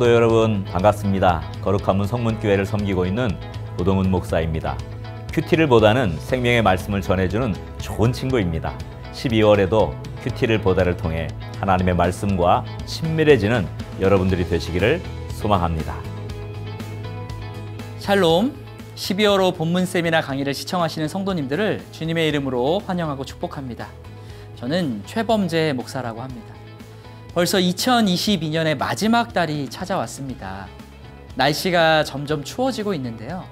성도 여러분 반갑습니다. 거룩한 문 성문교회를 섬기고 있는 오동훈 목사입니다. 큐티를 보다는 생명의 말씀을 전해주는 좋은 친구입니다. 12월에도 큐티를 보다를 통해 하나님의 말씀과 친밀해지는 여러분들이 되시기를 소망합니다. 샬롬, 12월호 본문 세미나 강의를 시청하시는 성도님들을 주님의 이름으로 환영하고 축복합니다. 저는 최범재 목사라고 합니다. 벌써 2022년의 마지막 달이 찾아왔습니다. 날씨가 점점 추워지고 있는데요.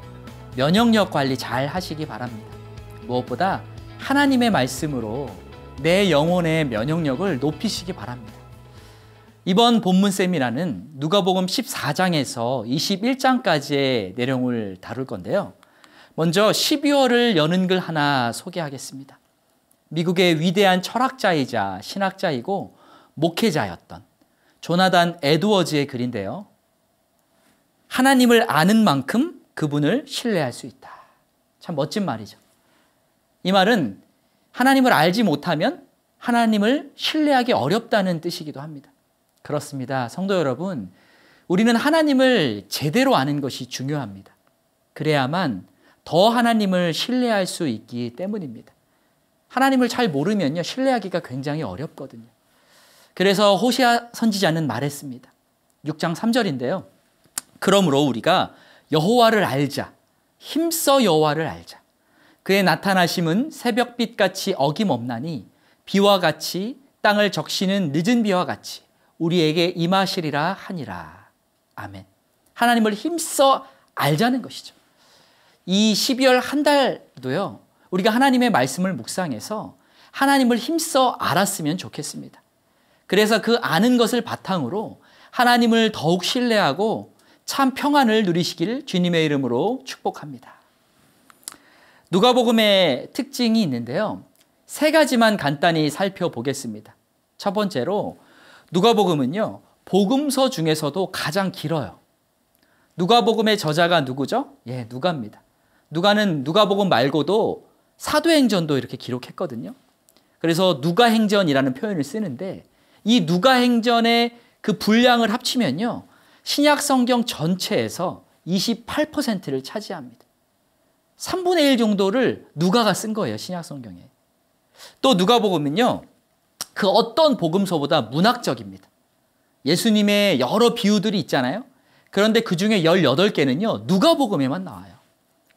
면역력 관리 잘 하시기 바랍니다. 무엇보다 하나님의 말씀으로 내 영혼의 면역력을 높이시기 바랍니다. 이번 본문 세미나는 누가복음 14장에서 21장까지의 내용을 다룰 건데요. 먼저 12월을 여는 글 하나 소개하겠습니다. 미국의 위대한 철학자이자 신학자이고 목회자였던 조나단 에드워즈의 글인데요. 하나님을 아는 만큼 그분을 신뢰할 수 있다. 참 멋진 말이죠. 이 말은 하나님을 알지 못하면 하나님을 신뢰하기 어렵다는 뜻이기도 합니다. 그렇습니다. 성도 여러분, 우리는 하나님을 제대로 아는 것이 중요합니다. 그래야만 더 하나님을 신뢰할 수 있기 때문입니다. 하나님을 잘 모르면요, 신뢰하기가 굉장히 어렵거든요. 그래서 호시아 선지자는 말했습니다. 6장 3절인데요. 그러므로 우리가 여호와를 알자. 힘써 여호와를 알자. 그의 나타나심은 새벽빛같이 어김없나니 비와 같이 땅을 적시는 늦은 비와 같이 우리에게 임하시리라 하니라. 아멘. 하나님을 힘써 알자는 것이죠. 이 12월 한 달도요. 우리가 하나님의 말씀을 묵상해서 하나님을 힘써 알았으면 좋겠습니다. 그래서 그 아는 것을 바탕으로 하나님을 더욱 신뢰하고 참 평안을 누리시길 주님의 이름으로 축복합니다. 누가복음의 특징이 있는데요. 세 가지만 간단히 살펴보겠습니다. 첫 번째로 누가복음은요, 복음서 중에서도 가장 길어요. 누가복음의 저자가 누구죠? 예, 누가입니다. 누가는 누가복음 말고도 사도행전도 이렇게 기록했거든요. 그래서 누가행전이라는 표현을 쓰는데 이 누가행전의 그 분량을 합치면요, 신약 성경 전체에서 28%를 차지합니다. 3분의 1 정도를 누가가 쓴 거예요, 신약 성경에. 또 누가복음은요, 그 어떤 복음서보다 문학적입니다. 예수님의 여러 비유들이 있잖아요. 그런데 그 중에 18개는요, 누가복음에만 나와요.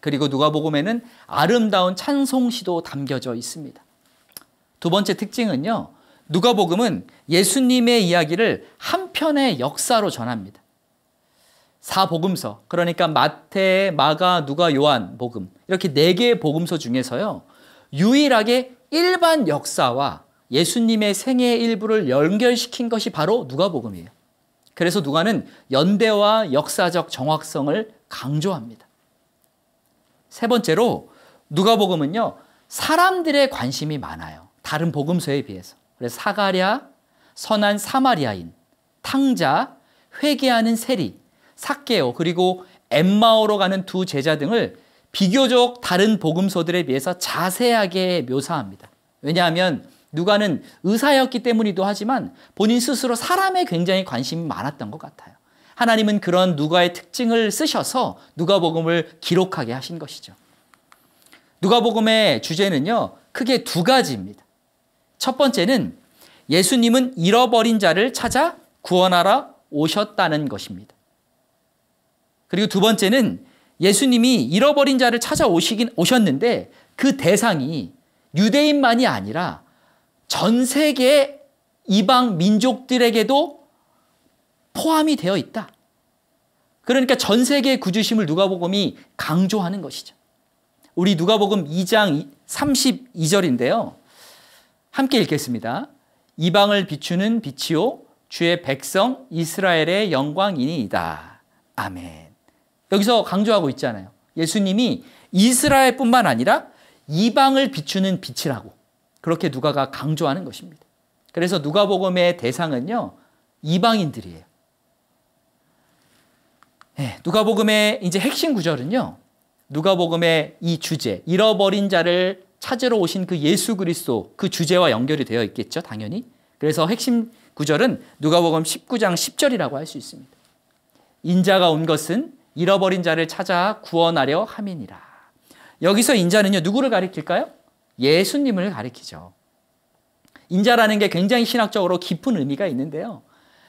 그리고 누가복음에는 아름다운 찬송시도 담겨져 있습니다. 두 번째 특징은요, 누가복음은 예수님의 이야기를 한 편의 역사로 전합니다. 4복음서, 그러니까 마태, 마가, 누가, 요한 복음, 이렇게 4개의 복음서 중에서요, 유일하게 일반 역사와 예수님의 생애의 일부를 연결시킨 것이 바로 누가복음이에요. 그래서 누가는 연대와 역사적 정확성을 강조합니다. 세 번째로 누가복음은요, 사람들의 관심이 많아요. 다른 복음서에 비해서. 그래서 사가랴, 선한 사마리아인, 탕자, 회개하는 세리, 삭개오, 그리고 엠마오로 가는 두 제자 등을 비교적 다른 복음서들에 비해서 자세하게 묘사합니다. 왜냐하면 누가는 의사였기 때문이기도 하지만 본인 스스로 사람에 굉장히 관심이 많았던 것 같아요. 하나님은 그런 누가의 특징을 쓰셔서 누가복음을 기록하게 하신 것이죠. 누가복음의 주제는요, 크게 두 가지입니다. 첫 번째는 예수님은 잃어버린 자를 찾아 구원하러 오셨다는 것입니다. 그리고 두 번째는 예수님이 잃어버린 자를 찾아 오셨는데 그 대상이 유대인만이 아니라 전 세계 이방 민족들에게도 포함이 되어 있다. 그러니까 전 세계의 구주심을 누가복음이 강조하는 것이죠. 우리 누가복음 2장 32절인데요. 함께 읽겠습니다. 이방을 비추는 빛이요 주의 백성 이스라엘의 영광이니이다. 아멘. 여기서 강조하고 있잖아요. 예수님이 이스라엘뿐만 아니라 이방을 비추는 빛이라고 그렇게 누가가 강조하는 것입니다. 그래서 누가복음의 대상은요, 이방인들이에요. 네, 누가복음의 이제 핵심 구절은요, 누가복음의 이 주제, 잃어버린 자를 찾으러 오신 그 예수 그리스도 그 주제와 연결이 되어 있겠죠, 당연히. 그래서 핵심 구절은 누가복음 19장 10절이라고 할 수 있습니다. 인자가 온 것은 잃어버린 자를 찾아 구원하려 함이니라. 여기서 인자는요, 누구를 가리킬까요? 예수님을 가리키죠. 인자라는 게 굉장히 신학적으로 깊은 의미가 있는데요.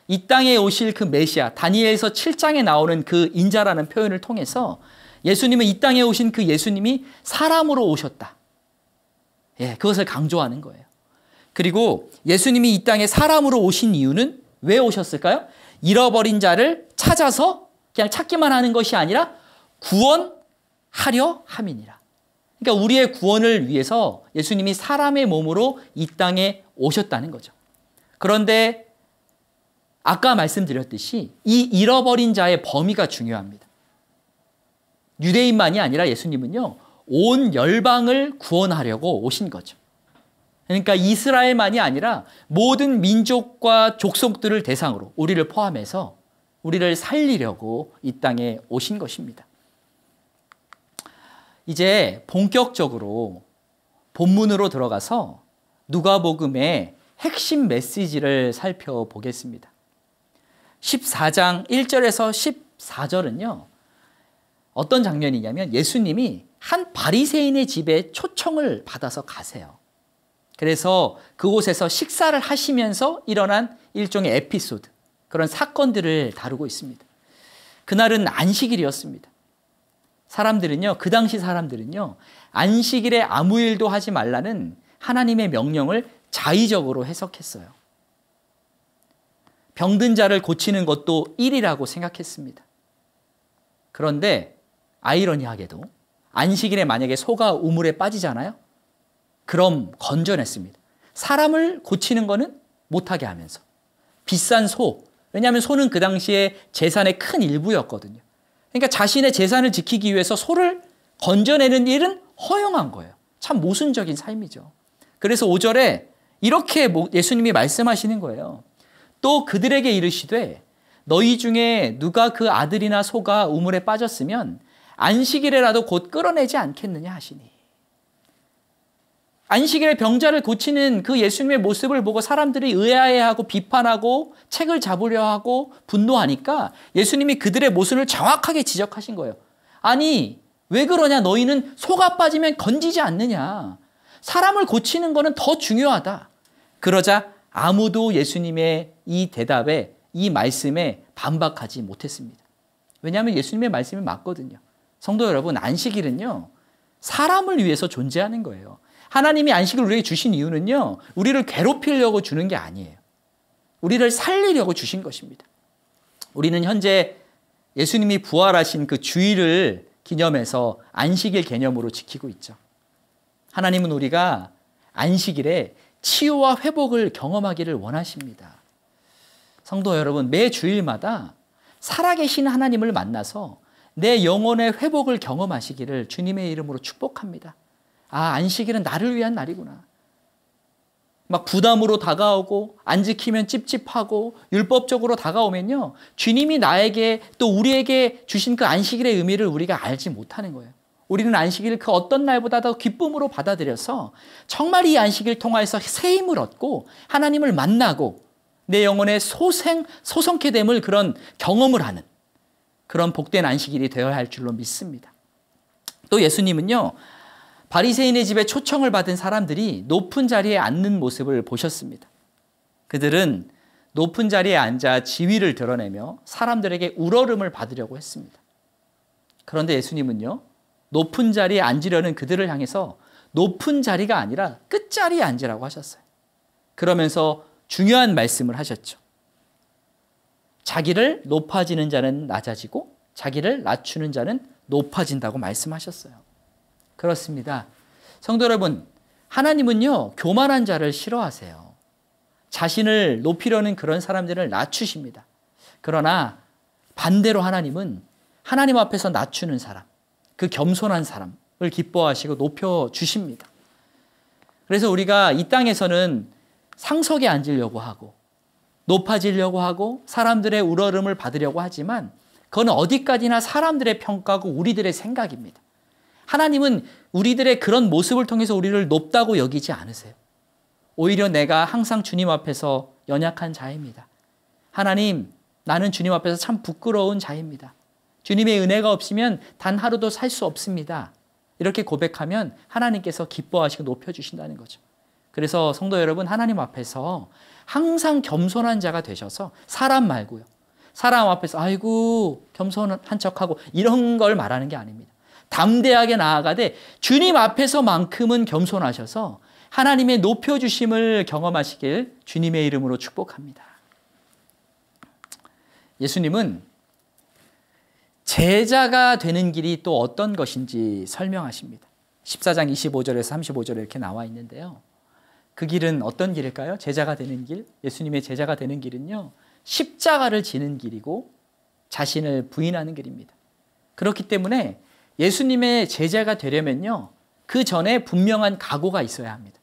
이 땅에 오실 그 메시아, 다니엘서 7장에 나오는 그 인자라는 표현을 통해서 예수님은 이 땅에 오신 그 예수님이 사람으로 오셨다. 예, 그것을 강조하는 거예요. 그리고 예수님이 이 땅에 사람으로 오신 이유는 왜 오셨을까요? 잃어버린 자를 찾아서 그냥 찾기만 하는 것이 아니라 구원하려 함이니라. 그러니까 우리의 구원을 위해서 예수님이 사람의 몸으로 이 땅에 오셨다는 거죠. 그런데 아까 말씀드렸듯이 이 잃어버린 자의 범위가 중요합니다. 유대인만이 아니라 예수님은요, 온 열방을 구원하려고 오신 거죠. 그러니까 이스라엘만이 아니라 모든 민족과 족속들을 대상으로 우리를 포함해서 우리를 살리려고 이 땅에 오신 것입니다. 이제 본격적으로 본문으로 들어가서 누가복음의 핵심 메시지를 살펴보겠습니다. 14장 1절에서 14절은요. 어떤 장면이냐면 예수님이 한 바리새인의 집에 초청을 받아서 가세요. 그래서 그곳에서 식사를 하시면서 일어난 일종의 에피소드, 그런 사건들을 다루고 있습니다. 그날은 안식일이었습니다. 사람들은요, 그 당시 사람들은요, 안식일에 아무 일도 하지 말라는 하나님의 명령을 자의적으로 해석했어요. 병든 자를 고치는 것도 일이라고 생각했습니다. 그런데 아이러니하게도 안식일에 만약에 소가 우물에 빠지잖아요. 그럼 건져냈습니다. 사람을 고치는 거는 못하게 하면서. 비싼 소, 왜냐하면 소는 그 당시에 재산의 큰 일부였거든요. 그러니까 자신의 재산을 지키기 위해서 소를 건져내는 일은 허용한 거예요. 참 모순적인 삶이죠. 그래서 5절에 이렇게 예수님이 말씀하시는 거예요. 또 그들에게 이르시되 너희 중에 누가 그 아들이나 소가 우물에 빠졌으면 안식일에라도 곧 끌어내지 않겠느냐 하시니. 안식일에 병자를 고치는 그 예수님의 모습을 보고 사람들이 의아해하고 비판하고 책을 잡으려 하고 분노하니까 예수님이 그들의 모습을 정확하게 지적하신 거예요. 아니, 왜 그러냐? 너희는 소가 빠지면 건지지 않느냐? 사람을 고치는 거는 더 중요하다. 그러자 아무도 예수님의 이 대답에, 이 말씀에 반박하지 못했습니다. 왜냐하면 예수님의 말씀이 맞거든요. 성도 여러분, 안식일은요, 사람을 위해서 존재하는 거예요. 하나님이 안식을 우리에게 주신 이유는요, 우리를 괴롭히려고 주는 게 아니에요. 우리를 살리려고 주신 것입니다. 우리는 현재 예수님이 부활하신 그 주일을 기념해서 안식일 개념으로 지키고 있죠. 하나님은 우리가 안식일에 치유와 회복을 경험하기를 원하십니다. 성도 여러분, 매 주일마다 살아계신 하나님을 만나서 내 영혼의 회복을 경험하시기를 주님의 이름으로 축복합니다. 아, 안식일은 나를 위한 날이구나. 막 부담으로 다가오고 안 지키면 찝찝하고 율법적으로 다가오면요, 주님이 나에게 또 우리에게 주신 그 안식일의 의미를 우리가 알지 못하는 거예요. 우리는 안식일을 그 어떤 날보다 더 기쁨으로 받아들여서 정말 이 안식일 통해서 새 힘을 얻고 하나님을 만나고 내 영혼의 소성케 됨을 그런 경험을 하는 그런 복된 안식일이 되어야 할 줄로 믿습니다. 또 예수님은요, 바리새인의 집에 초청을 받은 사람들이 높은 자리에 앉는 모습을 보셨습니다. 그들은 높은 자리에 앉아 지위를 드러내며 사람들에게 우러름을 받으려고 했습니다. 그런데 예수님은요, 높은 자리에 앉으려는 그들을 향해서 높은 자리가 아니라 끝자리에 앉으라고 하셨어요. 그러면서 중요한 말씀을 하셨죠. 자기를 높아지는 자는 낮아지고 자기를 낮추는 자는 높아진다고 말씀하셨어요. 그렇습니다. 성도 여러분, 하나님은요, 교만한 자를 싫어하세요. 자신을 높이려는 그런 사람들을 낮추십니다. 그러나 반대로 하나님은 하나님 앞에서 낮추는 사람, 그 겸손한 사람을 기뻐하시고 높여주십니다. 그래서 우리가 이 땅에서는 상석에 앉으려고 하고 높아지려고 하고 사람들의 우러름을 받으려고 하지만 그건 어디까지나 사람들의 평가고 우리들의 생각입니다. 하나님은 우리들의 그런 모습을 통해서 우리를 높다고 여기지 않으세요. 오히려 내가 항상 주님 앞에서 연약한 자입니다. 하나님, 나는 주님 앞에서 참 부끄러운 자입니다. 주님의 은혜가 없으면 단 하루도 살 수 없습니다. 이렇게 고백하면 하나님께서 기뻐하시고 높여주신다는 거죠. 그래서 성도 여러분, 하나님 앞에서 항상 겸손한 자가 되셔서 사람 말고요. 사람 앞에서 아이고 겸손한 척하고 이런 걸 말하는 게 아닙니다. 담대하게 나아가되 주님 앞에서만큼은 겸손하셔서 하나님의 높여주심을 경험하시길 주님의 이름으로 축복합니다. 예수님은 제자가 되는 길이 또 어떤 것인지 설명하십니다. 14장 25절에서 35절에 이렇게 나와 있는데요. 그 길은 어떤 길일까요? 제자가 되는 길, 예수님의 제자가 되는 길은요, 십자가를 지는 길이고 자신을 부인하는 길입니다. 그렇기 때문에 예수님의 제자가 되려면요, 그 전에 분명한 각오가 있어야 합니다.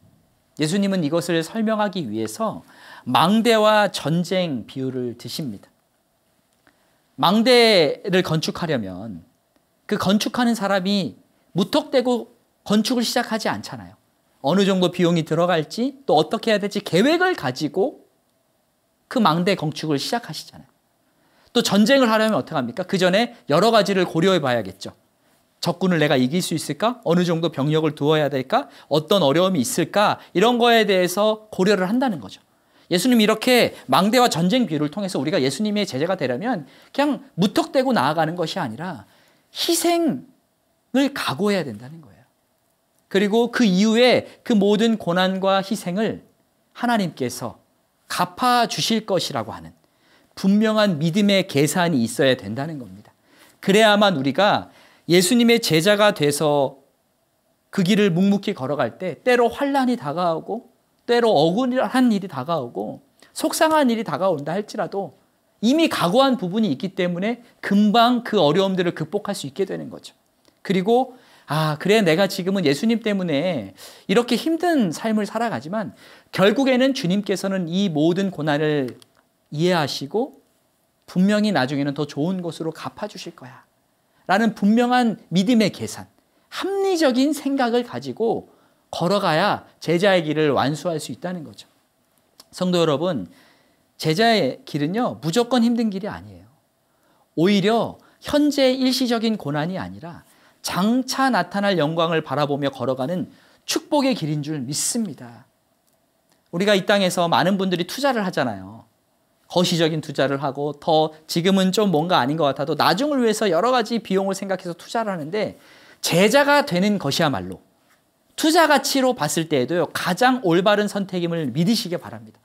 예수님은 이것을 설명하기 위해서 망대와 전쟁 비유를 드십니다. 망대를 건축하려면 그 건축하는 사람이 무턱대고 건축을 시작하지 않잖아요. 어느 정도 비용이 들어갈지 또 어떻게 해야 될지 계획을 가지고 그 망대 건축을 시작하시잖아요. 또 전쟁을 하려면 어떻게 합니까? 그 전에 여러 가지를 고려해 봐야겠죠. 적군을 내가 이길 수 있을까? 어느 정도 병력을 두어야 될까? 어떤 어려움이 있을까? 이런 거에 대해서 고려를 한다는 거죠. 예수님이 이렇게 망대와 전쟁 비유를 통해서 우리가 예수님의 제자가 되려면 그냥 무턱대고 나아가는 것이 아니라 희생을 각오해야 된다는 거예요. 그리고 그 이후에 그 모든 고난과 희생을 하나님께서 갚아주실 것이라고 하는 분명한 믿음의 계산이 있어야 된다는 겁니다. 그래야만 우리가 예수님의 제자가 돼서 그 길을 묵묵히 걸어갈 때 때로 환난이 다가오고 때로 억울한 일이 다가오고 속상한 일이 다가온다 할지라도 이미 각오한 부분이 있기 때문에 금방 그 어려움들을 극복할 수 있게 되는 거죠. 그리고 그래 내가 지금은 예수님 때문에 이렇게 힘든 삶을 살아가지만 결국에는 주님께서는 이 모든 고난을 이해하시고 분명히 나중에는 더 좋은 것으로 갚아주실 거야 라는 분명한 믿음의 계산, 합리적인 생각을 가지고 걸어가야 제자의 길을 완수할 수 있다는 거죠. 성도 여러분, 제자의 길은요, 무조건 힘든 길이 아니에요. 오히려 현재 일시적인 고난이 아니라 장차 나타날 영광을 바라보며 걸어가는 축복의 길인 줄 믿습니다. 우리가 이 땅에서 많은 분들이 투자를 하잖아요. 거시적인 투자를 하고 더 지금은 좀 뭔가 아닌 것 같아도 나중을 위해서 여러 가지 비용을 생각해서 투자를 하는데 제자가 되는 것이야말로 투자 가치로 봤을 때에도요, 가장 올바른 선택임을 믿으시기 바랍니다.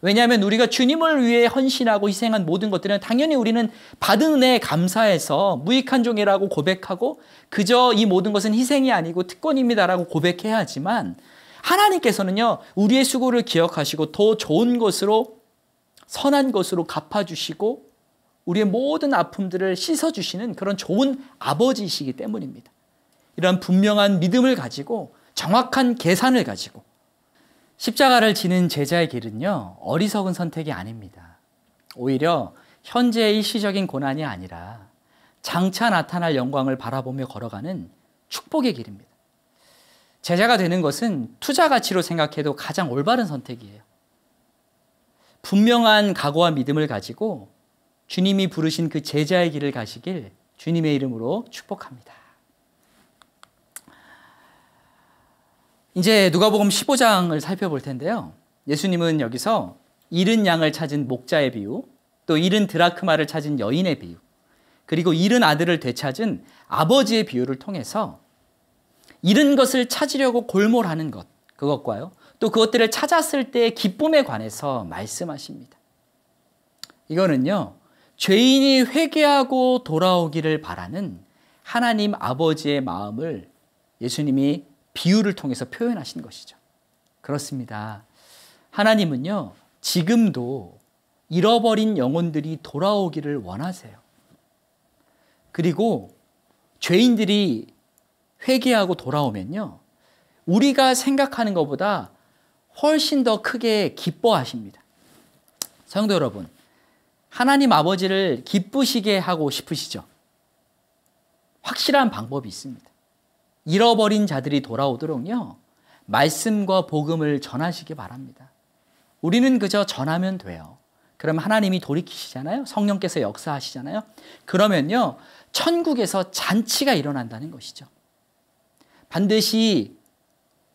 왜냐하면 우리가 주님을 위해 헌신하고 희생한 모든 것들은 당연히 우리는 받은 은혜에 감사해서 무익한 종이라고 고백하고 그저 이 모든 것은 희생이 아니고 특권입니다라고 고백해야 하지만 하나님께서는요, 우리의 수고를 기억하시고 더 좋은 것으로 선한 것으로 갚아주시고 우리의 모든 아픔들을 씻어주시는 그런 좋은 아버지이시기 때문입니다. 이런 분명한 믿음을 가지고 정확한 계산을 가지고 십자가를 지는 제자의 길은요, 어리석은 선택이 아닙니다. 오히려 현재의 일시적인 고난이 아니라 장차 나타날 영광을 바라보며 걸어가는 축복의 길입니다. 제자가 되는 것은 투자 가치로 생각해도 가장 올바른 선택이에요. 분명한 각오와 믿음을 가지고 주님이 부르신 그 제자의 길을 가시길 주님의 이름으로 축복합니다. 이제 누가복음 15장을 살펴볼 텐데요. 예수님은 여기서 잃은 양을 찾은 목자의 비유, 또 잃은 드라크마를 찾은 여인의 비유, 그리고 잃은 아들을 되찾은 아버지의 비유를 통해서 잃은 것을 찾으려고 골몰하는 것, 그것과요, 또 그것들을 찾았을 때의 기쁨에 관해서 말씀하십니다. 이거는요, 죄인이 회개하고 돌아오기를 바라는 하나님 아버지의 마음을 예수님이 비유를 통해서 표현하신 것이죠. 그렇습니다. 하나님은요, 지금도 잃어버린 영혼들이 돌아오기를 원하세요. 그리고 죄인들이 회개하고 돌아오면요, 우리가 생각하는 것보다 훨씬 더 크게 기뻐하십니다. 성도 여러분, 하나님 아버지를 기쁘시게 하고 싶으시죠? 확실한 방법이 있습니다. 잃어버린 자들이 돌아오도록요, 말씀과 복음을 전하시기 바랍니다. 우리는 그저 전하면 돼요. 그럼 하나님이 돌이키시잖아요. 성령께서 역사하시잖아요. 그러면요, 천국에서 잔치가 일어난다는 것이죠. 반드시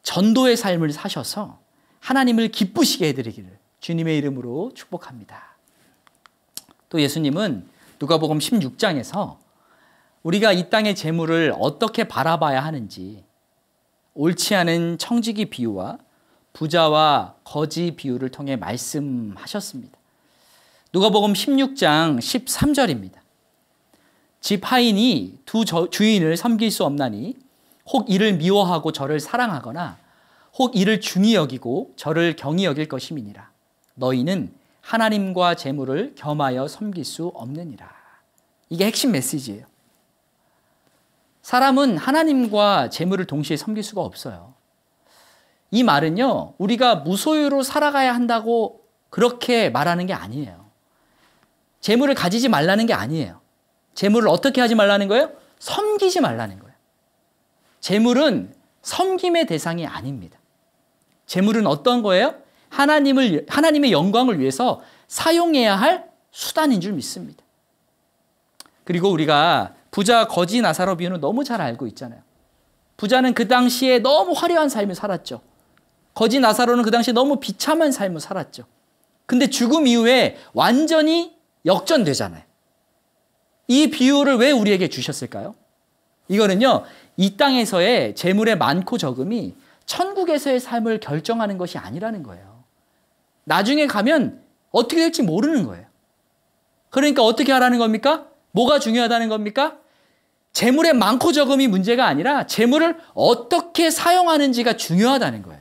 전도의 삶을 사셔서 하나님을 기쁘시게 해드리기를 주님의 이름으로 축복합니다. 또 예수님은 누가복음 16장에서 우리가 이 땅의 재물을 어떻게 바라봐야 하는지 옳지 않은 청지기 비유와 부자와 거지 비유를 통해 말씀하셨습니다. 누가복음 16장 13절입니다. 집 하인이 두 주인을 섬길 수 없나니 혹 이를 미워하고 저를 사랑하거나 혹 이를 중히 여기고 저를 경히 여길 것임이니라. 너희는 하나님과 재물을 겸하여 섬길 수 없느니라. 이게 핵심 메시지예요. 사람은 하나님과 재물을 동시에 섬길 수가 없어요. 이 말은요, 우리가 무소유로 살아가야 한다고 그렇게 말하는 게 아니에요. 재물을 가지지 말라는 게 아니에요. 재물을 어떻게 하지 말라는 거예요? 섬기지 말라는 거예요. 재물은 섬김의 대상이 아닙니다. 재물은 어떤 거예요? 하나님의 영광을 위해서 사용해야 할 수단인 줄 믿습니다. 그리고 우리가 부자 거지 나사로 비유는 너무 잘 알고 있잖아요. 부자는 그 당시에 너무 화려한 삶을 살았죠. 거지 나사로는 그 당시에 너무 비참한 삶을 살았죠. 근데 죽음 이후에 완전히 역전되잖아요. 이 비유를 왜 우리에게 주셨을까요? 이거는요, 이 땅에서의 재물의 많고 적음이 천국에서의 삶을 결정하는 것이 아니라는 거예요. 나중에 가면 어떻게 될지 모르는 거예요. 그러니까 어떻게 하라는 겁니까? 뭐가 중요하다는 겁니까? 재물의 많고 적음이 문제가 아니라 재물을 어떻게 사용하는지가 중요하다는 거예요.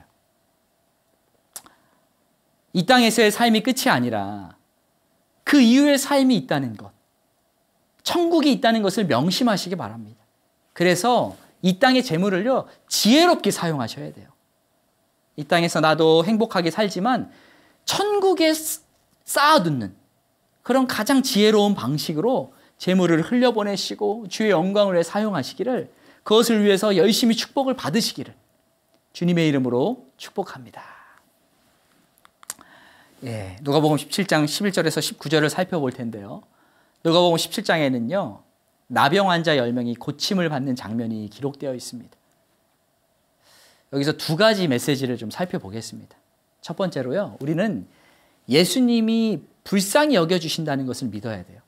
이 땅에서의 삶이 끝이 아니라 그 이후의 삶이 있다는 것, 천국이 있다는 것을 명심하시기 바랍니다. 그래서 이 땅의 재물을요, 지혜롭게 사용하셔야 돼요. 이 땅에서 나도 행복하게 살지만 천국에 쌓아두는 그런 가장 지혜로운 방식으로 재물을 흘려보내시고 주의 영광을 위해 사용하시기를, 그것을 위해서 열심히 축복을 받으시기를 주님의 이름으로 축복합니다. 누가복음 17장 11절에서 19절을 살펴볼 텐데요. 누가복음 17장에는요. 나병 환자 10명이 고침을 받는 장면이 기록되어 있습니다. 여기서 두 가지 메시지를 좀 살펴보겠습니다. 첫 번째로요. 우리는 예수님이 불쌍히 여겨주신다는 것을 믿어야 돼요.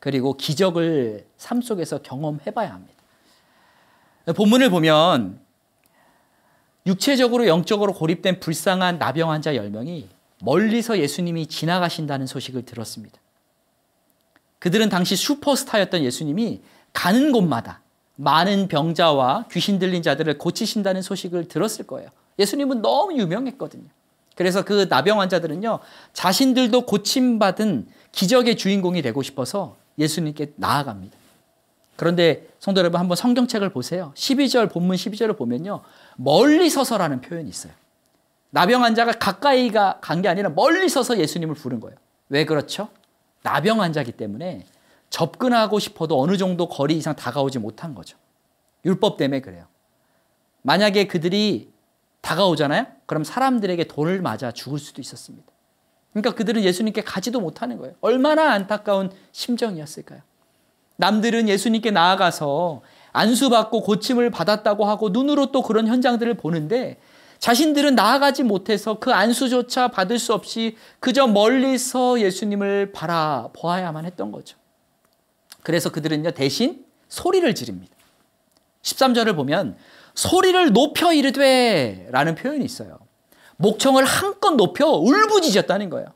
그리고 기적을 삶 속에서 경험해봐야 합니다. 본문을 보면 육체적으로 영적으로 고립된 불쌍한 나병 환자 10명이 멀리서 예수님이 지나가신다는 소식을 들었습니다. 그들은 당시 슈퍼스타였던 예수님이 가는 곳마다 많은 병자와 귀신 들린 자들을 고치신다는 소식을 들었을 거예요. 예수님은 너무 유명했거든요. 그래서 그 나병 환자들은요, 자신들도 고침받은 기적의 주인공이 되고 싶어서 예수님께 나아갑니다. 그런데 성도 여러분, 한번 성경책을 보세요. 12절, 본문 12절을 보면요, 멀리 서서라는 표현이 있어요. 나병 환자가 가까이 간 게 아니라 멀리 서서 예수님을 부른 거예요. 왜 그렇죠? 나병 환자이기 때문에 접근하고 싶어도 어느 정도 거리 이상 다가오지 못한 거죠. 율법 때문에 그래요. 만약에 그들이 다가오잖아요? 그럼 사람들에게 돌을 맞아 죽을 수도 있었습니다. 그러니까 그들은 예수님께 가지도 못하는 거예요. 얼마나 안타까운 심정이었을까요? 남들은 예수님께 나아가서 안수받고 고침을 받았다고 하고 눈으로 또 그런 현장들을 보는데 자신들은 나아가지 못해서 그 안수조차 받을 수 없이 그저 멀리서 예수님을 바라보아야만 했던 거죠. 그래서 그들은요, 대신 소리를 지릅니다. 13절을 보면 소리를 높여 이르되 라는 표현이 있어요. 목청을 한껏 높여 울부짖었다는 거예요.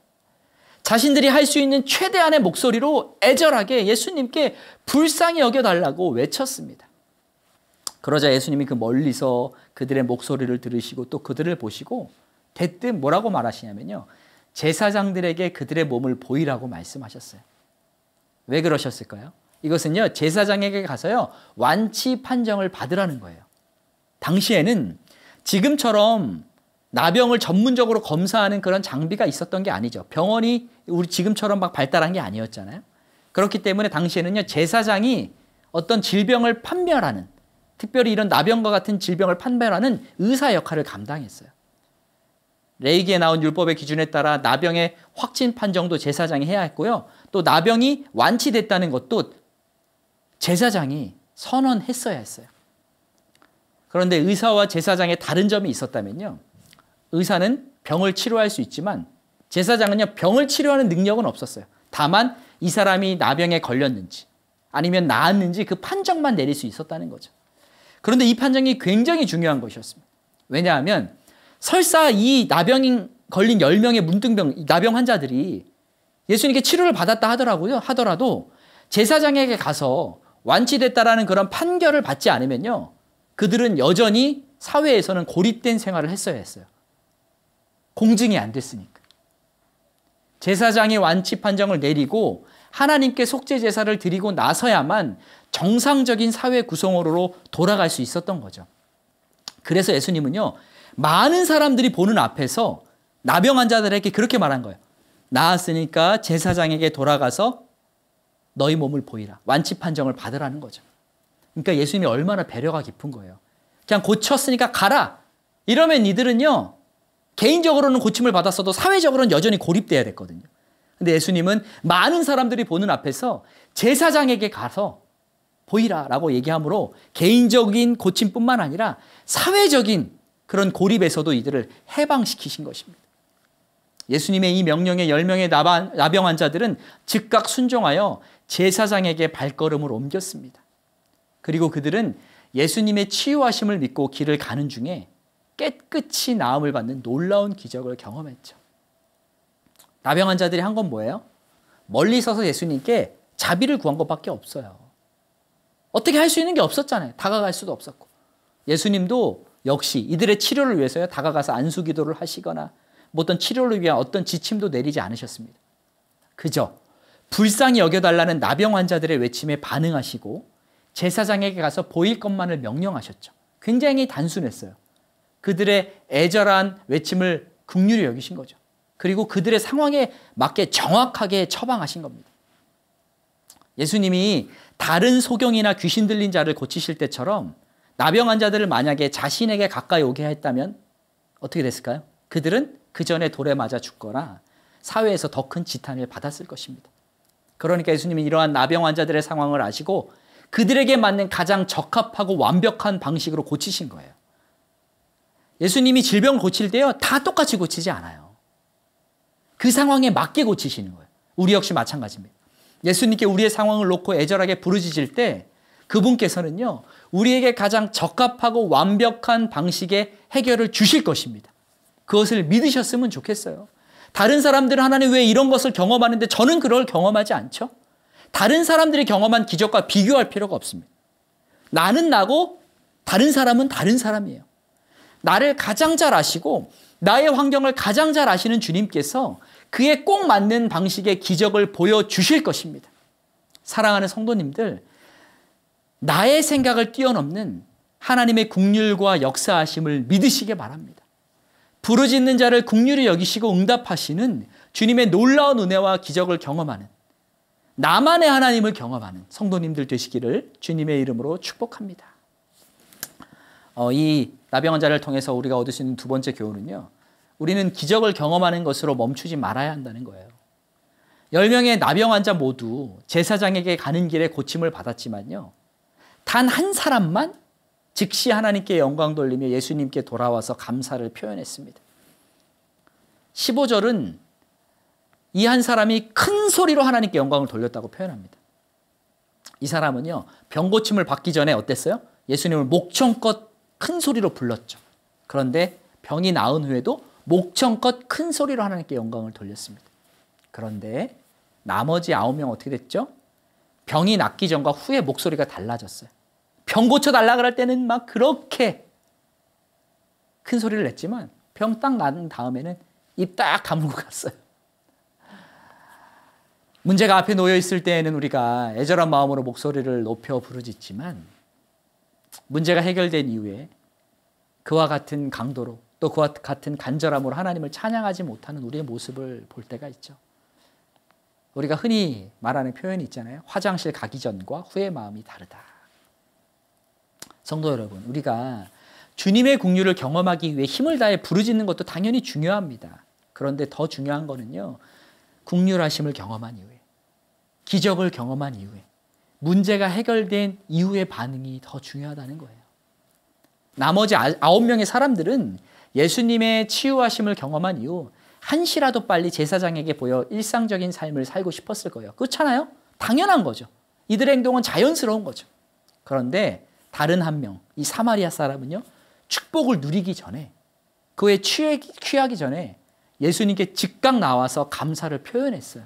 자신들이 할 수 있는 최대한의 목소리로 애절하게 예수님께 불쌍히 여겨달라고 외쳤습니다. 그러자 예수님이 그 멀리서 그들의 목소리를 들으시고 또 그들을 보시고 대뜸 뭐라고 말하시냐면요, 제사장들에게 그들의 몸을 보이라고 말씀하셨어요. 왜 그러셨을까요? 이것은요, 제사장에게 가서요, 완치 판정을 받으라는 거예요. 당시에는 지금처럼 나병을 전문적으로 검사하는 그런 장비가 있었던 게 아니죠. 병원이 우리 지금처럼 막 발달한 게 아니었잖아요. 그렇기 때문에 당시에는요, 제사장이 어떤 질병을 판별하는, 특별히 이런 나병과 같은 질병을 판별하는 의사 역할을 감당했어요. 레위기에 나온 율법의 기준에 따라 나병의 확진 판정도 제사장이 해야 했고요. 또 나병이 완치됐다는 것도 제사장이 선언했어야 했어요. 그런데 의사와 제사장의 다른 점이 있었다면요. 의사는 병을 치료할 수 있지만 제사장은요, 병을 치료하는 능력은 없었어요. 다만 이 사람이 나병에 걸렸는지 아니면 나았는지 그 판정만 내릴 수 있었다는 거죠. 그런데 이 판정이 굉장히 중요한 것이었습니다. 왜냐하면 설사 이 나병 걸린 10명의 문둥병, 나병 환자들이 예수님께 치료를 받았다 하더라도 제사장에게 가서 완치됐다라는 그런 판결을 받지 않으면요, 그들은 여전히 사회에서는 고립된 생활을 했어야 했어요. 공증이 안 됐으니까. 제사장이 완치 판정을 내리고 하나님께 속죄 제사를 드리고 나서야만 정상적인 사회 구성원으로 돌아갈 수 있었던 거죠. 그래서 예수님은요, 많은 사람들이 보는 앞에서 나병 환자들에게 그렇게 말한 거예요. 나았으니까 제사장에게 돌아가서 너희 몸을 보이라. 완치 판정을 받으라는 거죠. 그러니까 예수님이 얼마나 배려가 깊은 거예요. 그냥 고쳤으니까 가라. 이러면 이들은요, 개인적으로는 고침을 받았어도 사회적으로는 여전히 고립돼야 됐거든요. 근데 예수님은 많은 사람들이 보는 앞에서 제사장에게 가서 보이라라고 얘기하므로 개인적인 고침뿐만 아니라 사회적인 그런 고립에서도 이들을 해방시키신 것입니다. 예수님의 이 명령에 10명의 나병 환자들은 즉각 순종하여 제사장에게 발걸음을 옮겼습니다. 그리고 그들은 예수님의 치유하심을 믿고 길을 가는 중에 깨끗이 나음을 받는 놀라운 기적을 경험했죠. 나병 환자들이 한 건 뭐예요? 멀리 서서 예수님께 자비를 구한 것밖에 없어요. 어떻게 할 수 있는 게 없었잖아요. 다가갈 수도 없었고. 예수님도 역시 이들의 치료를 위해서요, 다가가서 안수 기도를 하시거나 어떤 치료를 위한 어떤 지침도 내리지 않으셨습니다. 그저 불쌍히 여겨달라는 나병 환자들의 외침에 반응하시고 제사장에게 가서 보일 것만을 명령하셨죠. 굉장히 단순했어요. 그들의 애절한 외침을 긍휼히 여기신 거죠. 그리고 그들의 상황에 맞게 정확하게 처방하신 겁니다. 예수님이 다른 소경이나 귀신 들린 자를 고치실 때처럼 나병 환자들을 만약에 자신에게 가까이 오게 했다면 어떻게 됐을까요? 그들은 그 전에 돌에 맞아 죽거나 사회에서 더 큰 지탄을 받았을 것입니다. 그러니까 예수님이 이러한 나병 환자들의 상황을 아시고 그들에게 맞는 가장 적합하고 완벽한 방식으로 고치신 거예요. 예수님이 질병을 고칠 때요, 다 똑같이 고치지 않아요. 그 상황에 맞게 고치시는 거예요. 우리 역시 마찬가지입니다. 예수님께 우리의 상황을 놓고 애절하게 부르짖을 때 그분께서는요, 우리에게 가장 적합하고 완벽한 방식의 해결을 주실 것입니다. 그것을 믿으셨으면 좋겠어요. 다른 사람들은 하나님 왜 이런 것을 경험하는데 저는 그걸 경험하지 않죠? 다른 사람들이 경험한 기적과 비교할 필요가 없습니다. 나는 나고 다른 사람은 다른 사람이에요. 나를 가장 잘 아시고 나의 환경을 가장 잘 아시는 주님께서 그에 꼭 맞는 방식의 기적을 보여주실 것입니다. 사랑하는 성도님들, 나의 생각을 뛰어넘는 하나님의 긍휼과 역사하심을 믿으시기 바랍니다. 부르짖는 자를 긍휼히 여기시고 응답하시는 주님의 놀라운 은혜와 기적을 경험하는, 나만의 하나님을 경험하는 성도님들 되시기를 주님의 이름으로 축복합니다. 이 나병 환자를 통해서 우리가 얻을 수 있는 두 번째 교훈은요, 우리는 기적을 경험하는 것으로 멈추지 말아야 한다는 거예요. 10명의 나병 환자 모두 제사장에게 가는 길에 고침을 받았지만요, 단 한 사람만 즉시 하나님께 영광 돌리며 예수님께 돌아와서 감사를 표현했습니다. 15절은 이 한 사람이 큰 소리로 하나님께 영광을 돌렸다고 표현합니다. 이 사람은요, 병 고침을 받기 전에 어땠어요? 예수님을 목청껏 큰 소리로 불렀죠. 그런데 병이 나은 후에도 목청껏 큰 소리로 하나님께 영광을 돌렸습니다. 그런데 나머지 9명 어떻게 됐죠? 병이 낫기 전과 후에 목소리가 달라졌어요. 병 고쳐달라 그럴 때는 막 그렇게 큰 소리를 냈지만 병 딱 난 다음에는 입 딱 다물고 갔어요. 문제가 앞에 놓여 있을 때에는 우리가 애절한 마음으로 목소리를 높여 부르짖지만 문제가 해결된 이후에 그와 같은 강도로 또 그와 같은 간절함으로 하나님을 찬양하지 못하는 우리의 모습을 볼 때가 있죠. 우리가 흔히 말하는 표현이 있잖아요. 화장실 가기 전과 후의 마음이 다르다. 성도 여러분, 우리가 주님의 긍휼을 경험하기 위해 힘을 다해 부르짖는 것도 당연히 중요합니다. 그런데 더 중요한 거는요, 긍휼하심을 경험한 이후에, 기적을 경험한 이후에, 문제가 해결된 이후의 반응이 더 중요하다는 거예요. 나머지 9명의 사람들은 예수님의 치유하심을 경험한 이후 한시라도 빨리 제사장에게 보여 일상적인 삶을 살고 싶었을 거예요. 그렇잖아요? 당연한 거죠. 이들의 행동은 자연스러운 거죠. 그런데 다른 한 명, 이 사마리아 사람은요, 축복을 누리기 전에, 그에 취하기 전에 예수님께 즉각 나와서 감사를 표현했어요.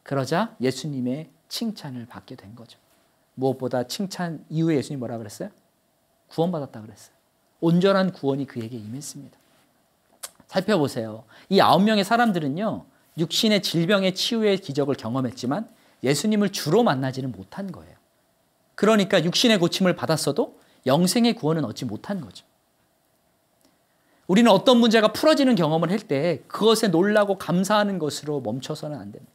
그러자 예수님의 칭찬을 받게 된 거죠. 무엇보다 칭찬 이후에 예수님 뭐라 그랬어요? 구원받았다 그랬어요. 온전한 구원이 그에게 임했습니다. 살펴보세요. 이 9명의 사람들은요, 육신의 질병의 치유의 기적을 경험했지만 예수님을 주로 만나지는 못한 거예요. 그러니까 육신의 고침을 받았어도 영생의 구원은 얻지 못한 거죠. 우리는 어떤 문제가 풀어지는 경험을 할 때 그것에 놀라고 감사하는 것으로 멈춰서는 안 됩니다.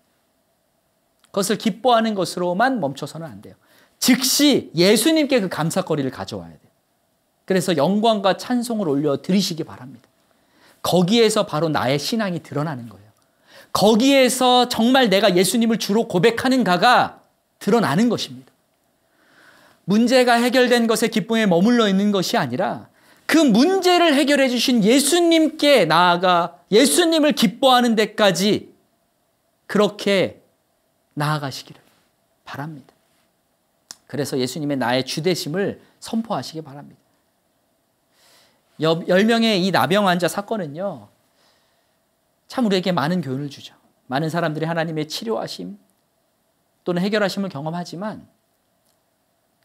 그것을 기뻐하는 것으로만 멈춰서는 안 돼요. 즉시 예수님께 그 감사거리를 가져와야 돼요. 그래서 영광과 찬송을 올려 드리시기 바랍니다. 거기에서 바로 나의 신앙이 드러나는 거예요. 거기에서 정말 내가 예수님을 주로 고백하는가가 드러나는 것입니다. 문제가 해결된 것에 기쁨에 머물러 있는 것이 아니라 그 문제를 해결해 주신 예수님께 나아가 예수님을 기뻐하는 데까지 그렇게 나아가시기를 바랍니다. 그래서 예수님의 나의 주되심을 선포하시기 바랍니다. 10명의 이 나병 환자 사건은요, 참 우리에게 많은 교훈을 주죠. 많은 사람들이 하나님의 치료하심 또는 해결하심을 경험하지만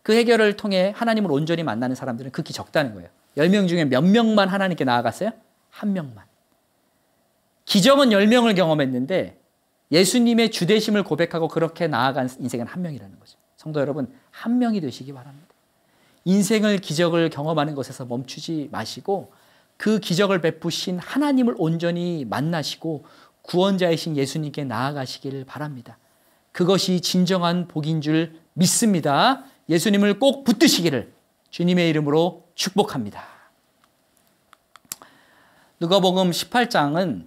그 해결을 통해 하나님을 온전히 만나는 사람들은 극히 적다는 거예요. 10명 중에 몇 명만 하나님께 나아갔어요? 1명만. 기적은 10명을 경험했는데 예수님의 주되심을 고백하고 그렇게 나아간 인생은 1명이라는 거죠. 성도 여러분, 1명이 되시기 바랍니다. 인생을 기적을 경험하는 것에서 멈추지 마시고 그 기적을 베푸신 하나님을 온전히 만나시고 구원자이신 예수님께 나아가시기를 바랍니다. 그것이 진정한 복인 줄 믿습니다. 예수님을 꼭 붙드시기를 주님의 이름으로 축복합니다. 누가복음 18장은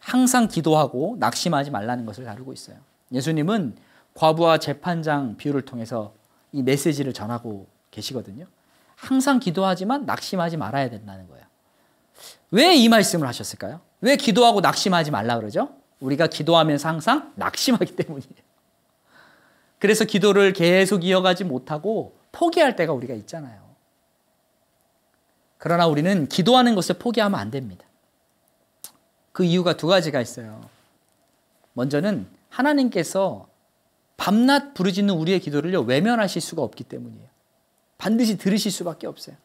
항상 기도하고 낙심하지 말라는 것을 다루고 있어요. 예수님은 과부와 재판장 비유를 통해서 이 메시지를 전하고 계시거든요. 항상 기도하지만 낙심하지 말아야 된다는 거예요. 왜 이 말씀을 하셨을까요? 왜 기도하고 낙심하지 말라 그러죠? 우리가 기도하면서 항상 낙심하기 때문이에요. 그래서 기도를 계속 이어가지 못하고 포기할 때가 우리가 있잖아요. 그러나 우리는 기도하는 것을 포기하면 안 됩니다. 그 이유가 2가지가 있어요. 먼저는 하나님께서 밤낮 부르짖는 우리의 기도를요, 외면하실 수가 없기 때문이에요. 반드시 들으실 수밖에 없어요.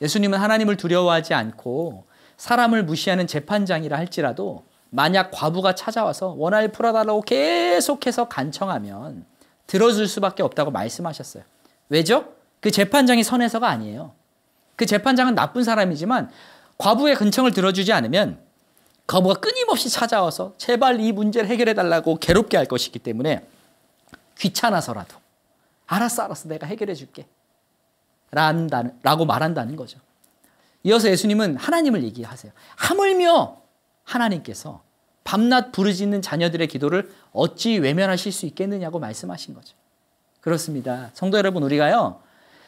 예수님은 하나님을 두려워하지 않고 사람을 무시하는 재판장이라 할지라도 만약 과부가 찾아와서 원한을 풀어달라고 계속해서 간청하면 들어줄 수밖에 없다고 말씀하셨어요. 왜죠? 그 재판장이 선해서가 아니에요. 그 재판장은 나쁜 사람이지만 과부의 근청을 들어주지 않으면 과부가 끊임없이 찾아와서 제발 이 문제를 해결해달라고 괴롭게 할 것이기 때문에 귀찮아서라도 알았어 내가 해결해 줄게 라고 말한다는 거죠. 이어서 예수님은 하나님을 얘기하세요. 하물며 하나님께서 밤낮 부르짖는 자녀들의 기도를 어찌 외면하실 수 있겠느냐고 말씀하신 거죠. 그렇습니다. 성도 여러분, 우리가요,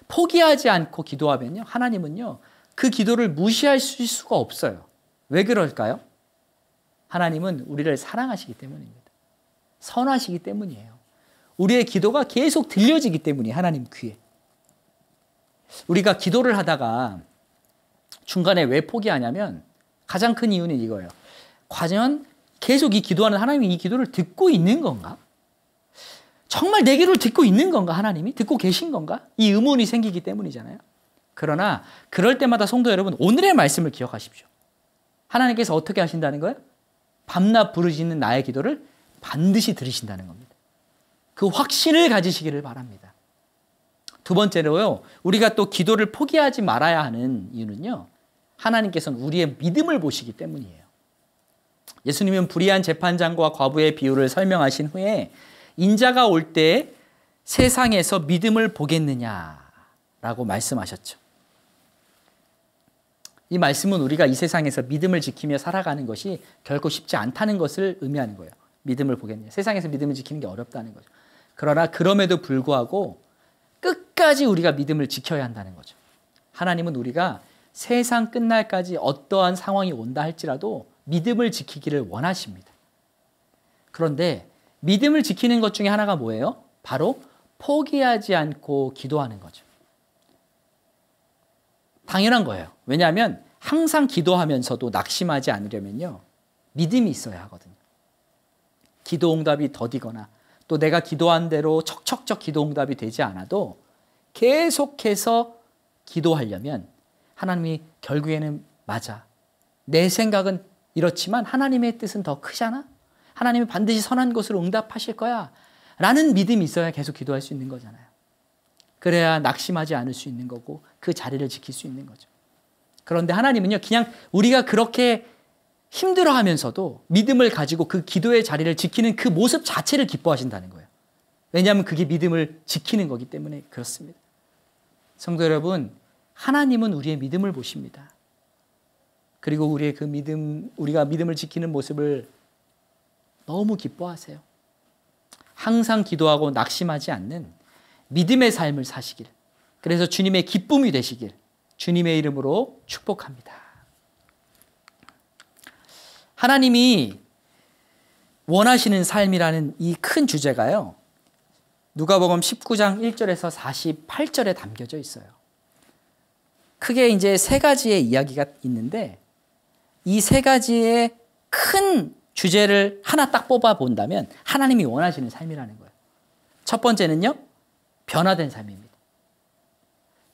포기하지 않고 기도하면요, 하나님은요, 그 기도를 무시할 수가 없어요. 왜 그럴까요? 하나님은 우리를 사랑하시기 때문입니다. 선하시기 때문이에요. 우리의 기도가 계속 들려지기 때문이에요. 하나님 귀에. 우리가 기도를 하다가 중간에 왜 포기하냐면 가장 큰 이유는 이거예요. 과연 계속 이 기도하는 하나님이 이 기도를 듣고 있는 건가? 정말 내 기도를 듣고 있는 건가? 하나님이 듣고 계신 건가? 이 의문이 생기기 때문이잖아요. 그러나 그럴 때마다 성도 여러분, 오늘의 말씀을 기억하십시오. 하나님께서 어떻게 하신다는 거예요? 밤낮 부르짖는 나의 기도를 반드시 들으신다는 겁니다. 그 확신을 가지시기를 바랍니다. 2번째로요, 우리가 또 기도를 포기하지 말아야 하는 이유는요, 하나님께서는 우리의 믿음을 보시기 때문이에요. 예수님은 불의한 재판장과 과부의 비유를 설명하신 후에 인자가 올 때 세상에서 믿음을 보겠느냐라고 말씀하셨죠. 이 말씀은 우리가 이 세상에서 믿음을 지키며 살아가는 것이 결코 쉽지 않다는 것을 의미하는 거예요. 믿음을 보겠네요. 세상에서 믿음을 지키는 게 어렵다는 거죠. 그러나 그럼에도 불구하고 끝까지 우리가 믿음을 지켜야 한다는 거죠. 하나님은 우리가 세상 끝날까지 어떠한 상황이 온다 할지라도 믿음을 지키기를 원하십니다. 그런데 믿음을 지키는 것 중에 하나가 뭐예요? 바로 포기하지 않고 기도하는 거죠. 당연한 거예요. 왜냐하면 항상 기도하면서도 낙심하지 않으려면요, 믿음이 있어야 하거든요. 기도 응답이 더디거나 또 내가 기도한 대로 척척척 기도 응답이 되지 않아도 계속해서 기도하려면 하나님이 결국에는 맞아, 내 생각은 이렇지만 하나님의 뜻은 더 크잖아, 하나님이 반드시 선한 것으로 응답하실 거야 라는 믿음이 있어야 계속 기도할 수 있는 거잖아요. 그래야 낙심하지 않을 수 있는 거고 그 자리를 지킬 수 있는 거죠. 그런데 하나님은요, 그냥 우리가 그렇게 힘들어하면서도 믿음을 가지고 그 기도의 자리를 지키는 그 모습 자체를 기뻐하신다는 거예요. 왜냐하면 그게 믿음을 지키는 거기 때문에 그렇습니다. 성도 여러분, 하나님은 우리의 믿음을 보십니다. 그리고 우리의 그 믿음, 우리가 믿음을 지키는 모습을 너무 기뻐하세요. 항상 기도하고 낙심하지 않는 믿음의 삶을 사시길, 그래서 주님의 기쁨이 되시길 주님의 이름으로 축복합니다. 하나님이 원하시는 삶이라는 이 큰 주제가요, 누가복음 19장 1절에서 48절에 담겨져 있어요. 크게 이제 세 가지의 이야기가 있는데 이 세 가지의 큰 주제를 하나 딱 뽑아 본다면 하나님이 원하시는 삶이라는 거예요. 첫 번째는요, 변화된 삶입니다.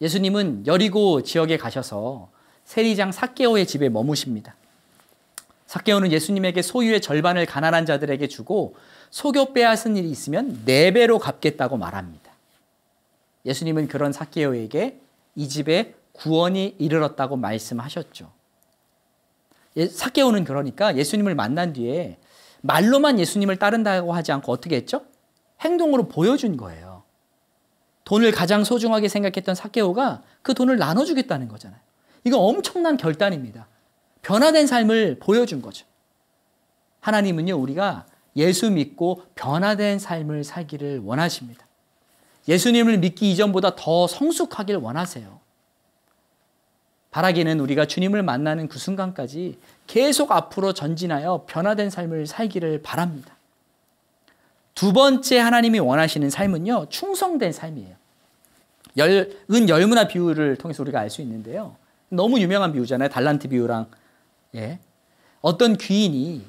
예수님은 여리고 지역에 가셔서 세리장 삭개오의 집에 머무십니다. 삭개오는 예수님에게 소유의 절반을 가난한 자들에게 주고 속여 빼앗은 일이 있으면 4배로 갚겠다고 말합니다. 예수님은 그런 삭개오에게 이 집에 구원이 이르렀다고 말씀하셨죠. 삭개오는 그러니까 예수님을 만난 뒤에 말로만 예수님을 따른다고 하지 않고 어떻게 했죠? 행동으로 보여준 거예요. 돈을 가장 소중하게 생각했던 삭개오가 그 돈을 나눠주겠다는 거잖아요. 이거 엄청난 결단입니다. 변화된 삶을 보여준 거죠. 하나님은요, 우리가 예수 믿고 변화된 삶을 살기를 원하십니다. 예수님을 믿기 이전보다 더 성숙하길 원하세요. 바라기는 우리가 주님을 만나는 그 순간까지 계속 앞으로 전진하여 변화된 삶을 살기를 바랍니다. 두 번째 하나님이 원하시는 삶은요, 충성된 삶이에요. 은 열무나 비유를 통해서 우리가 알 수 있는데요. 너무 유명한 비유잖아요. 달란트 비유랑. 예. 어떤 귀인이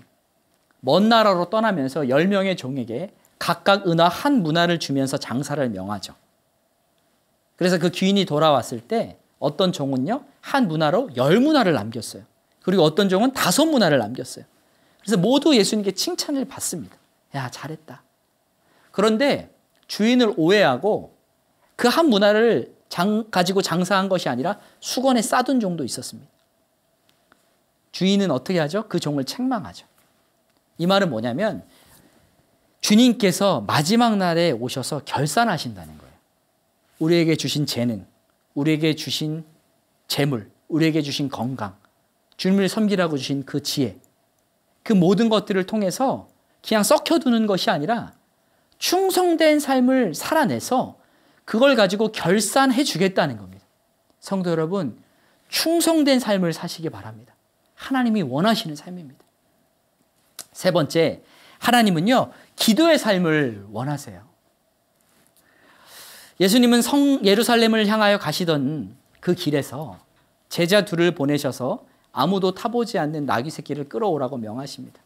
먼 나라로 떠나면서 10명의 종에게 각각 은화 한 문화를 주면서 장사를 명하죠. 그래서 그 귀인이 돌아왔을 때 어떤 종은요, 한 문화로 10문화를 남겼어요. 그리고 어떤 종은 5문화를 남겼어요. 그래서 모두 예수님께 칭찬을 받습니다. 야, 잘했다. 그런데 주인을 오해하고 그 한 문화를 가지고 장사한 것이 아니라 수건에 싸둔 종도 있었습니다. 주인은 어떻게 하죠? 그 종을 책망하죠. 이 말은 뭐냐면 주님께서 마지막 날에 오셔서 결산하신다는 거예요. 우리에게 주신 재능, 우리에게 주신 재물, 우리에게 주신 건강, 주님을 섬기라고 주신 그 지혜, 그 모든 것들을 통해서 그냥 썩혀두는 것이 아니라 충성된 삶을 살아내서 그걸 가지고 결산해 주겠다는 겁니다. 성도 여러분, 충성된 삶을 사시기 바랍니다. 하나님이 원하시는 삶입니다. 세 번째, 하나님은요, 기도의 삶을 원하세요. 예수님은 예루살렘을 향하여 가시던 그 길에서 제자 둘을 보내셔서 아무도 타보지 않는 나귀 새끼를 끌어오라고 명하십니다.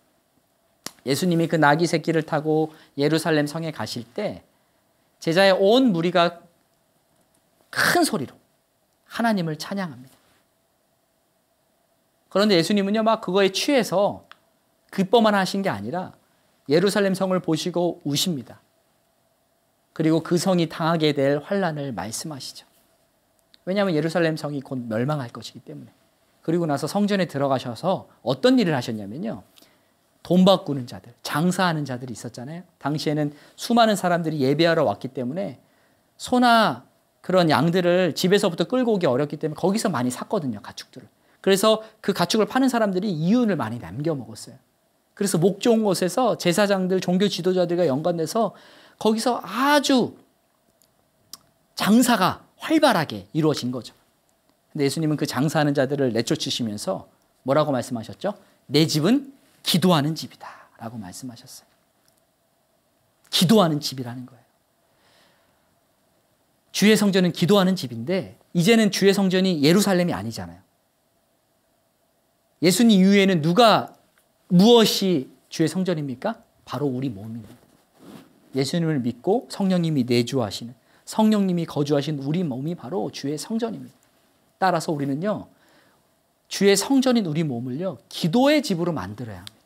예수님이 그 나귀 새끼를 타고 예루살렘 성에 가실 때 제자의 온 무리가 큰 소리로 하나님을 찬양합니다. 그런데 예수님은요, 막 그거에 취해서 기뻐만 하신 게 아니라 예루살렘 성을 보시고 우십니다. 그리고 그 성이 당하게 될 환난을 말씀하시죠. 왜냐하면 예루살렘 성이 곧 멸망할 것이기 때문에. 그리고 나서 성전에 들어가셔서 어떤 일을 하셨냐면요, 돈 바꾸는 자들, 장사하는 자들이 있었잖아요. 당시에는 수많은 사람들이 예배하러 왔기 때문에 소나 그런 양들을 집에서부터 끌고 오기 어렵기 때문에 거기서 많이 샀거든요, 가축들을. 그래서 그 가축을 파는 사람들이 이윤을 많이 남겨 먹었어요. 그래서 목 좋은 곳에서 제사장들, 종교 지도자들과 연관돼서 거기서 아주 장사가 활발하게 이루어진 거죠. 근데 예수님은 그 장사하는 자들을 내쫓으시면서 뭐라고 말씀하셨죠? 내 집은 기도하는 집이다 라고 말씀하셨어요. 기도하는 집이라는 거예요. 주의 성전은 기도하는 집인데 이제는 주의 성전이 예루살렘이 아니잖아요. 예수님 이후에는 무엇이 주의 성전입니까? 바로 우리 몸입니다. 예수님을 믿고 성령님이 내주하시는, 성령님이 거주하신 우리 몸이 바로 주의 성전입니다. 따라서 우리는요, 주의 성전인 우리 몸을요, 기도의 집으로 만들어야 합니다.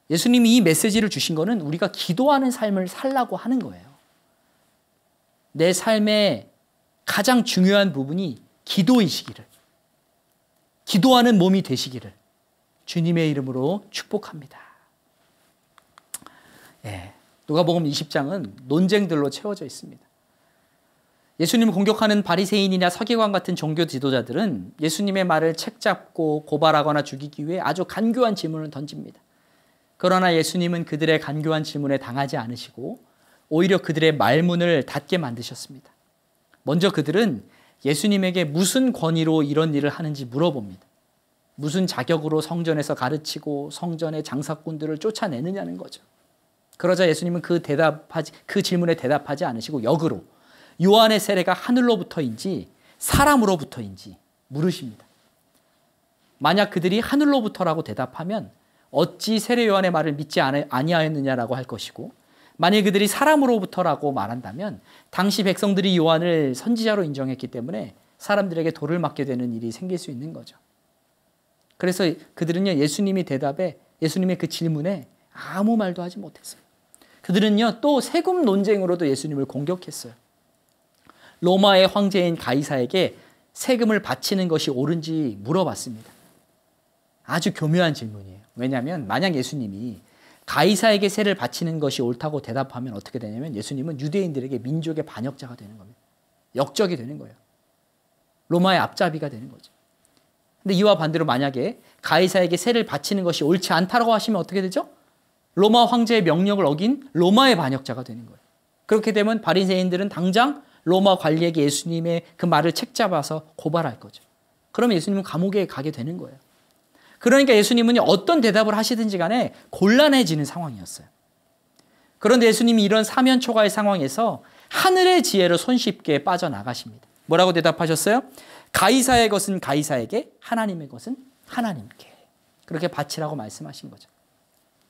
예수님이 이 메시지를 주신 거는 우리가 기도하는 삶을 살라고 하는 거예요. 내 삶의 가장 중요한 부분이 기도이시기를, 기도하는 몸이 되시기를 주님의 이름으로 축복합니다. 누가복음 20장은 논쟁들로 채워져 있습니다. 예수님을 공격하는 바리새인이나 서기관 같은 종교 지도자들은 예수님의 말을 책잡고 고발하거나 죽이기 위해 아주 간교한 질문을 던집니다. 그러나 예수님은 그들의 간교한 질문에 당하지 않으시고 오히려 그들의 말문을 닫게 만드셨습니다. 먼저 그들은 예수님에게 무슨 권위로 이런 일을 하는지 물어봅니다. 무슨 자격으로 성전에서 가르치고 성전의 장사꾼들을 쫓아내느냐는 거죠. 그러자 예수님은 그 질문에 대답하지 않으시고 역으로 요한의 세례가 하늘로부터인지 사람으로부터인지 물으십니다. 만약 그들이 하늘로부터라고 대답하면 어찌 세례 요한의 말을 믿지 아니하였느냐라고 할 것이고, 만약 그들이 사람으로부터라고 말한다면 당시 백성들이 요한을 선지자로 인정했기 때문에 사람들에게 돌을 맞게 되는 일이 생길 수 있는 거죠. 그래서 그들은요, 예수님의 그 질문에 아무 말도 하지 못했어요. 그들은요, 또 세금 논쟁으로도 예수님을 공격했어요. 로마의 황제인 가이사에게 세금을 바치는 것이 옳은지 물어봤습니다. 아주 교묘한 질문이에요. 왜냐하면 만약 예수님이 가이사에게 세를 바치는 것이 옳다고 대답하면 어떻게 되냐면 예수님은 유대인들에게 민족의 반역자가 되는 겁니다. 역적이 되는 거예요. 로마의 앞잡이가 되는 거죠. 근데 이와 반대로 만약에 가이사에게 세를 바치는 것이 옳지 않다고 하시면 어떻게 되죠? 로마 황제의 명령을 어긴 로마의 반역자가 되는 거예요. 그렇게 되면 바리새인들은 당장 로마 관리에게 예수님의 그 말을 책잡아서 고발할 거죠. 그러면 예수님은 감옥에 가게 되는 거예요. 그러니까 예수님은 어떤 대답을 하시든지 간에 곤란해지는 상황이었어요. 그런데 예수님이 이런 사면초가의 상황에서 하늘의 지혜로 손쉽게 빠져나가십니다. 뭐라고 대답하셨어요? 가이사의 것은 가이사에게, 하나님의 것은 하나님께. 그렇게 바치라고 말씀하신 거죠.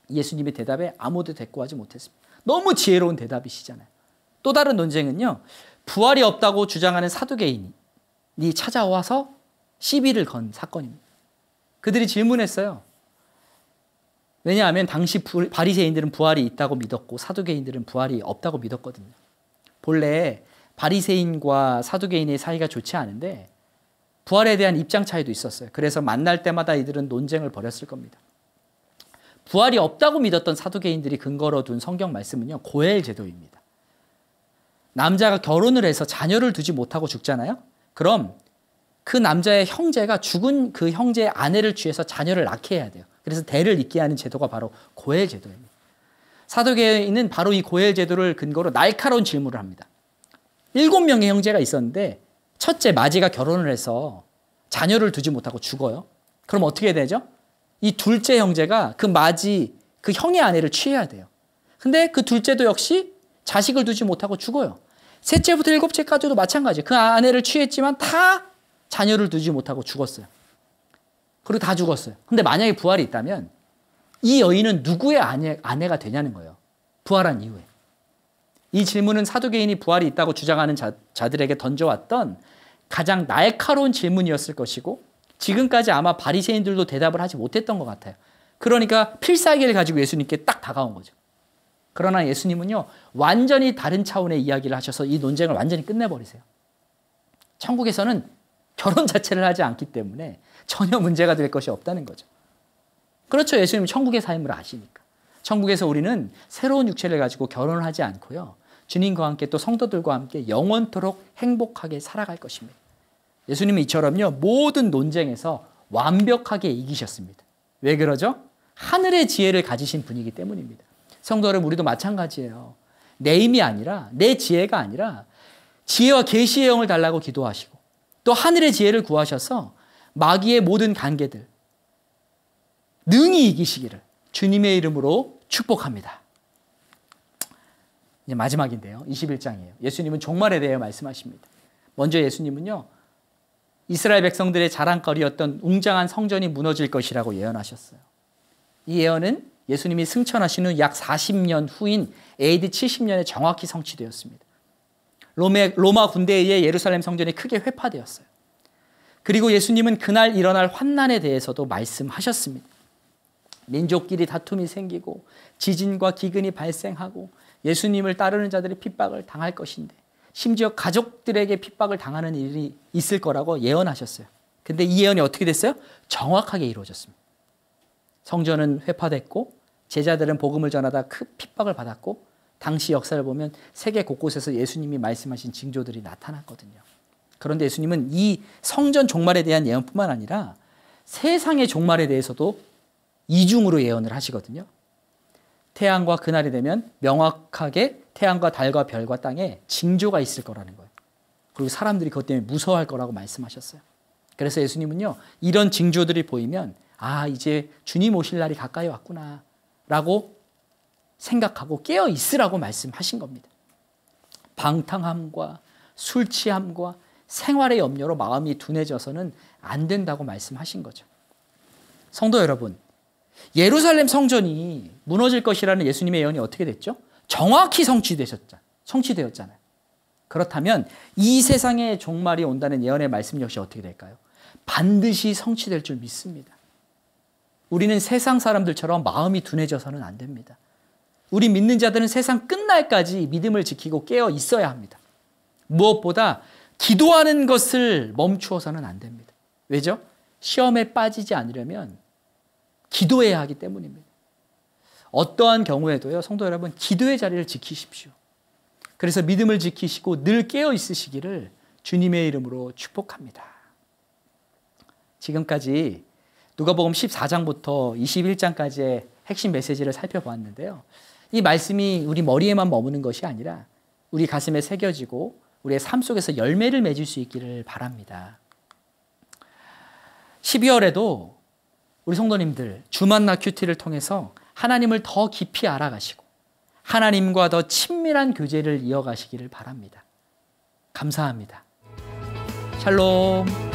예수님의 대답에 아무도 대꾸하지 못했습니다. 너무 지혜로운 대답이시잖아요. 또 다른 논쟁은요, 부활이 없다고 주장하는 사두개인이 찾아와서 시비를 건 사건입니다. 그들이 질문했어요. 왜냐하면 당시 바리새인들은 부활이 있다고 믿었고 사두개인들은 부활이 없다고 믿었거든요. 본래 바리새인과 사두개인의 사이가 좋지 않은데 부활에 대한 입장 차이도 있었어요. 그래서 만날 때마다 이들은 논쟁을 벌였을 겁니다. 부활이 없다고 믿었던 사두개인들이 근거로 둔 성경 말씀은요, 고엘 제도입니다. 남자가 결혼을 해서 자녀를 두지 못하고 죽잖아요. 그럼 그 남자의 형제가 죽은 그 형제의 아내를 취해서 자녀를 낳게 해야 돼요. 그래서 대를 잇게 하는 제도가 바로 고엘 제도입니다. 사두개인은 바로 이 고엘 제도를 근거로 날카로운 질문을 합니다. 7명의 형제가 있었는데 첫째 마지가 결혼을 해서 자녀를 두지 못하고 죽어요. 그럼 어떻게 되죠? 이 둘째 형제가 그 마지, 그 형의 아내를 취해야 돼요. 근데 그 둘째도 역시 자식을 두지 못하고 죽어요. 셋째부터 7째까지도 마찬가지예요. 그 아내를 취했지만 다 자녀를 두지 못하고 죽었어요. 그리고 다 죽었어요. 근데 만약에 부활이 있다면 이 여인은 누구의 아내가 되냐는 거예요. 부활한 이후에. 이 질문은 사두개인이 부활이 있다고 주장하는 자들에게 던져왔던 가장 날카로운 질문이었을 것이고 지금까지 아마 바리새인들도 대답을 하지 못했던 것 같아요. 그러니까 필살기를 가지고 예수님께 딱 다가온 거죠. 그러나 예수님은요, 완전히 다른 차원의 이야기를 하셔서 이 논쟁을 완전히 끝내버리세요. 천국에서는 결혼 자체를 하지 않기 때문에 전혀 문제가 될 것이 없다는 거죠. 그렇죠. 예수님은 천국의 삶을 아시니까. 천국에서 우리는 새로운 육체를 가지고 결혼을 하지 않고요, 주님과 함께 또 성도들과 함께 영원토록 행복하게 살아갈 것입니다. 예수님은 이처럼요, 모든 논쟁에서 완벽하게 이기셨습니다. 왜 그러죠? 하늘의 지혜를 가지신 분이기 때문입니다. 성도 여러분, 우리도 마찬가지예요. 내 힘이 아니라, 내 지혜가 아니라 지혜와 계시의 영을 달라고 기도하시고 또 하늘의 지혜를 구하셔서 마귀의 모든 관계들 능히 이기시기를 주님의 이름으로 축복합니다. 이제 마지막인데요. 21장이에요. 예수님은 종말에 대해 말씀하십니다. 먼저 예수님은요, 이스라엘 백성들의 자랑거리였던 웅장한 성전이 무너질 것이라고 예언하셨어요. 이 예언은 예수님이 승천하신 후 약 40년 후인 AD 70년에 정확히 성취되었습니다. 로마 군대에 의해 예루살렘 성전이 크게 회파되었어요. 그리고 예수님은 그날 일어날 환난에 대해서도 말씀하셨습니다. 민족끼리 다툼이 생기고 지진과 기근이 발생하고 예수님을 따르는 자들이 핍박을 당할 것인데 심지어 가족들에게 핍박을 당하는 일이 있을 거라고 예언하셨어요. 근데 이 예언이 어떻게 됐어요? 정확하게 이루어졌습니다. 성전은 회파됐고 제자들은 복음을 전하다 큰 핍박을 받았고 당시 역사를 보면 세계 곳곳에서 예수님이 말씀하신 징조들이 나타났거든요. 그런데 예수님은 이 성전 종말에 대한 예언뿐만 아니라 세상의 종말에 대해서도 이중으로 예언을 하시거든요. 태양과 그날이 되면 명확하게 태양과 달과 별과 땅에 징조가 있을 거라는 거예요. 그리고 사람들이 그것 때문에 무서워할 거라고 말씀하셨어요. 그래서 예수님은요, 이런 징조들이 보이면 아, 이제 주님 오실 날이 가까이 왔구나 라고 생각하고 깨어 있으라고 말씀하신 겁니다. 방탕함과 술 취함과 생활의 염려로 마음이 둔해져서는 안 된다고 말씀하신 거죠. 성도 여러분, 예루살렘 성전이 무너질 것이라는 예수님의 예언이 어떻게 됐죠? 정확히 성취되었잖아요. 그렇다면 이 세상의 종말이 온다는 예언의 말씀 역시 어떻게 될까요? 반드시 성취될 줄 믿습니다. 우리는 세상 사람들처럼 마음이 둔해져서는 안 됩니다. 우리 믿는 자들은 세상 끝날까지 믿음을 지키고 깨어 있어야 합니다. 무엇보다 기도하는 것을 멈추어서는 안 됩니다. 왜죠? 시험에 빠지지 않으려면 기도해야 하기 때문입니다. 어떠한 경우에도요, 성도 여러분, 기도의 자리를 지키십시오. 그래서 믿음을 지키시고 늘 깨어 있으시기를 주님의 이름으로 축복합니다. 지금까지 누가복음 14장부터 21장까지의 핵심 메시지를 살펴보았는데요. 이 말씀이 우리 머리에만 머무는 것이 아니라 우리 가슴에 새겨지고 우리의 삶 속에서 열매를 맺을 수 있기를 바랍니다. 12월에도 우리 성도님들 주만나 큐티를 통해서 하나님을 더 깊이 알아가시고 하나님과 더 친밀한 교제를 이어가시기를 바랍니다. 감사합니다. 샬롬.